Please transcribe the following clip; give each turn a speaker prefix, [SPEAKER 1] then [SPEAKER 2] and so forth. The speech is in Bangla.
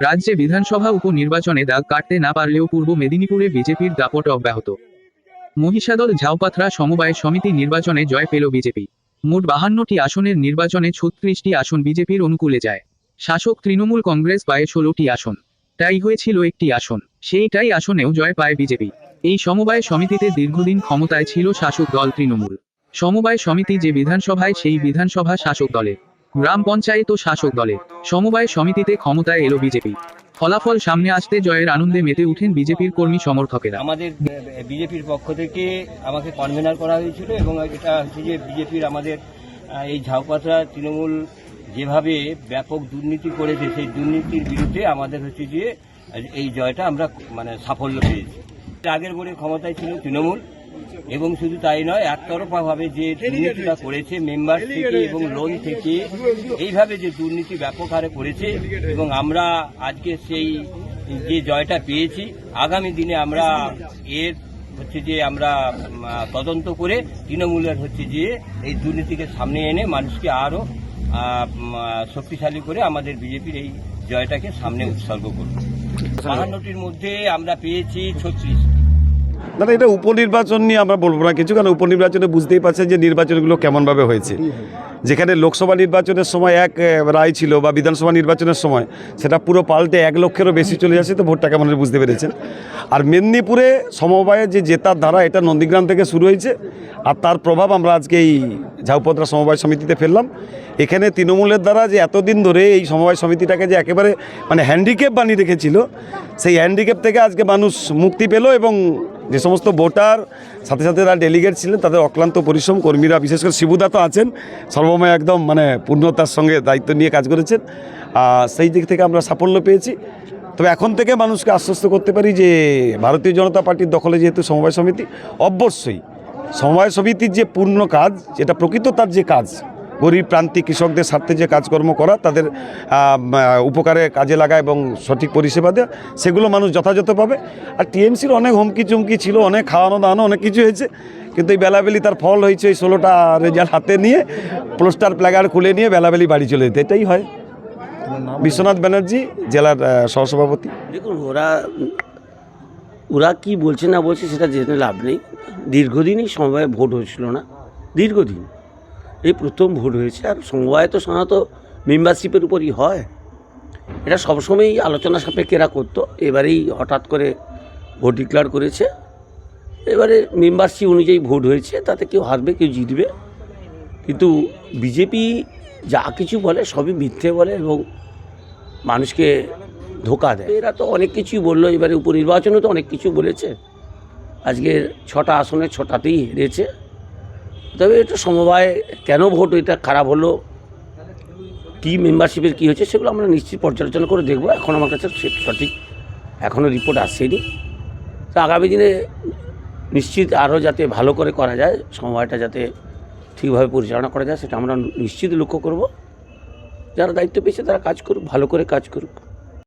[SPEAKER 1] রাজ্যে বিধানসভা উপনির্বাচনে দাগ কাটতে না পারলেও পূর্ব মেদিনীপুরে বিজেপির দাপট অব্যাহত। মহিষাদল ঝাউপাথরা সমবায় সমিতি নির্বাচনে জয় পেল বিজেপি। মোট 52টি আসনের নির্বাচনে 36টি আসন বিজেপির অনুকূলে যায়। শাসক তৃণমূল কংগ্রেস পায় 16টি আসন। টাই হয়েছিল একটি আসন, সেইটাই আসনেও জয় পায় বিজেপি। এই সমবায় সমিতিতে দীর্ঘদিন ক্ষমতায় ছিল শাসক দল তৃণমূল। সমবায় সমিতি যে বিধানসভায়, সেই বিধানসভা শাসক দলের। গ্রাম পঞ্চায়েতও শাসক দলের। সমবায় সমিতিতে ক্ষমতায় এলো বিজেপি। ফলাফল সামনে আসতে জয়ের আনন্দে মেতে উঠেন বিজেপির কর্মী সমর্থকেরা।
[SPEAKER 2] আমাদের বিজেপির পক্ষ থেকে আমাকে কনভেনার করা হয়েছিল এবং এটা হচ্ছে যে বিজেপির আমাদের এই ঝাউপাথরা তৃণমূল যেভাবে ব্যাপক দুর্নীতি করেছে, সেই দুর্নীতির বিরুদ্ধে আমাদের হচ্ছে যে এই জয়টা আমরা সাফল্য পেয়েছি। আগের বলে ক্ষমতায় ছিল তৃণমূল, এবং শুধু তাই নয়, একতরফাভাবে যে দুর্নীতিটা করেছে মেম্বার থেকে এবং লোন থেকে, এইভাবে যে দুর্নীতি ব্যাপক হারে করেছে, এবং আমরা আজকে সেই যে জয়টা পেয়েছি, আগামী দিনে আমরা এর হচ্ছে যে আমরা তদন্ত করে তৃণমূলের হচ্ছে যে এই দুর্নীতিকে সামনে এনে মানুষকে আরও শক্তিশালী করে আমাদের বিজেপির এই জয়টাকে সামনে উৎসর্গ করব। 52টির মধ্যে আমরা পেয়েছি 36।
[SPEAKER 3] দাদা, এটা উপনির্বাচন নিয়ে আমরা বলবো না কিছু, কারণ উপনির্বাচনে বুঝতেই পারছেন যে নির্বাচনগুলো কেমনভাবে হয়েছে। যেখানে লোকসভা নির্বাচনের সময় এক রায় ছিল বা বিধানসভা নির্বাচনের সময় সেটা পুরো পাল্টে 1 লক্ষেরও বেশি চলে যাচ্ছে, তো ভোটটা কেমন বুঝতে পেরেছেন। আর মেদিনীপুরে সমবায়ের যে জেতার ধারা, এটা নন্দীগ্রাম থেকে শুরু হয়েছে, আর তার প্রভাব আমরা আজকে এই ঝাউপাথরা সমবায় সমিতিতে ফেললাম। এখানে তৃণমূলের দ্বারা যে এতদিন ধরে এই সমবায় সমিতিটাকে যে একেবারে হ্যান্ডিক্যাপ বানিয়ে রেখেছিল, সেই হ্যান্ডিক্যাপ থেকে আজকে মানুষ মুক্তি পেল, এবং যে সমস্ত ভোটার সাথে সাথে যারা ডেলিগেট ছিলেন তাদের অক্লান্ত পরিশ্রম, কর্মীরা বিশেষ করে শিবুদা তো আছেন সর্বময় একদম পূর্ণতার সঙ্গে দায়িত্ব নিয়ে কাজ করেছেন। সেই দিক থেকে আমরা সাফল্য পেয়েছি। তবে এখন থেকে মানুষকে আশ্বস্ত করতে পারি যে ভারতীয় জনতা পার্টির দখলে যেহেতু সমবায় সমিতি, অবশ্যই সমবায় সমিতির যে পূর্ণ কাজ, যেটা প্রকৃত তার যে কাজ, গরিব প্রান্তিক কৃষকদের স্বার্থে যে কাজকর্ম করা, তাদের উপকারে কাজে লাগা এবং সঠিক পরিষেবা দেওয়া, সেগুলো মানুষ যথাযথ পাবে। আর টিএমসির অনেক হুমকি চুমকি ছিল, অনেক খাওয়ানো দাওয়ানো অনেক কিছু হয়েছে, কিন্তু এই বেলাবেলি তার ফল হয়েছে। এই 16টা রেজাল্ট হাতে নিয়ে পোস্টার প্ল্যাকার্ড খুলে নিয়ে বেলাবেলি বাড়ি চলে যেতে, এটাই হয়। বিশ্বনাথ ব্যানার্জি, জেলার সহসভাপতি।
[SPEAKER 4] দেখুন, ওরা কি বলছে না বলছে সেটা জেনে লাভ নেই। দীর্ঘদিনই সমবায়ে ভোট হয়েছিল না, দীর্ঘদিন এই প্রথম ভোট হয়েছে। আর সমবায় তো সাধারণত মেম্বারশিপের উপরই হয়, এটা সবসময়ই আলোচনা সাপেক্ষে এরা করতো। এবারেই হঠাৎ করে ভোট ডিক্লেয়ার করেছে, এবারে মেম্বারশিপ অনুযায়ী ভোট হয়েছে, তাতে কেউ হারবে কেউ জিতবে। কিন্তু বিজেপি যা কিছু বলে সবই মিথ্যে বলে এবং মানুষকে ধোকা দেয়। এরা তো অনেক কিছুই বললো, এবারে উপনির্বাচনে তো অনেক কিছু বলেছে। আজকে 6টা আসনে 6টাতেই হেরেছে। তবে এটা সমবায় কেন ভোট এটা খারাপ হলো, কী মেম্বারশিপের কী হয়েছে, সেগুলো আমরা নিশ্চিত পর্যালোচনা করে দেখব। এখন আমার কাছে সঠিক এখনও রিপোর্ট আসেনি। তো আগামী দিনে নিশ্চিত আরও যাতে ভালো করে করা যায়, সমবায়টা যাতে ঠিকভাবে পরিচালনা করা যায়, সেটা আমরা নিশ্চিত লক্ষ্য করব। যারা দায়িত্ব পেয়েছে তারা কাজ করুক, ভালো করে কাজ করুক।